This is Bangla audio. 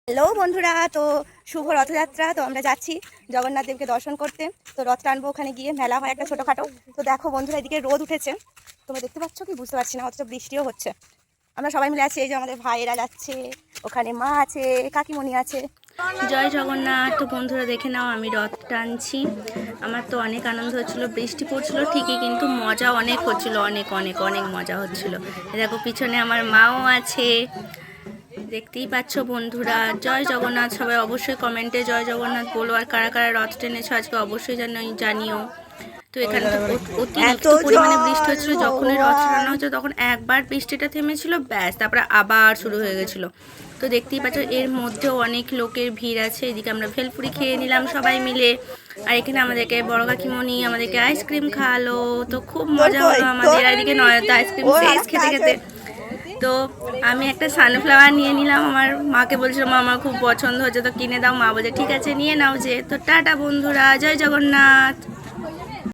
হ্যালো বন্ধুরা, তো শুভ রথযাত্রা। তো আমরা যাচ্ছি জগন্নাথ দেবকে দর্শন করতে। তো রথ টানবো, ওখানে গিয়ে মেলা হয় একটা ছোটোখাটো। তো দেখো বন্ধুরা, এদিকে রোদ উঠেছে, তোমরা দেখতে পাচ্ছ কি বুঝতে পারছি না, অথচ বৃষ্টিও হচ্ছে। আমরা সবাই মিলে আছি, এই যে আমাদের ভাইয়েরা যাচ্ছে, ওখানে মা আছে, কাকিমণি আছে। জয় জগন্নাথ। তো বন্ধুরা দেখে নাও, আমি রথ টানছি। আমার তো অনেক আনন্দ হচ্ছিল, বৃষ্টি পড়ছিল ঠিকই, কিন্তু মজা অনেক হচ্ছিল, অনেক অনেক অনেক মজা হচ্ছিল। দেখো পিছনে আমার মাও আছে, দেখতেই পাচ্ছ বন্ধুরা। জয় জগন্নাথ। সবাই অবশ্যই কমেন্টে জয় জগন্নাথ বলো, আর কারা কারা রথ টেনেছো আজকে অবশ্যই জানিও। তো এখানে তো অতিরিক্ত পরিমাণে বৃষ্টি হচ্ছিল। যখনই রথ টানা হচ্ছে তখন একবার বৃষ্টিটা থেমেছিল, ব্যাস তারপরে আবার শুরু হয়ে গেছিলো। তো দেখতেই পাচ্ছ এর মধ্যেও অনেক লোকের ভিড় আছে। এদিকে আমরা ভেলপুরি খেয়ে নিলাম সবাই মিলে, আর এখানে আমাদেরকে বড় কাকিমণি আমাদেরকে আইসক্রিম খাওয়ালো। তো খুব মজা হলো আমাদের। এদিকে নয়তো আইসক্রিম শেষ খেতে খেতে। তো আমি একটা সানফ্লাওয়ার নিয়ে নিলাম, আমার মাকে বলছিলাম মা আমার খুব পছন্দ হচ্ছে, তো কিনে দাও। মা বলছে ঠিক আছে নিয়ে নাও যে। তো টাটা বন্ধুরা, জয় জগন্নাথ।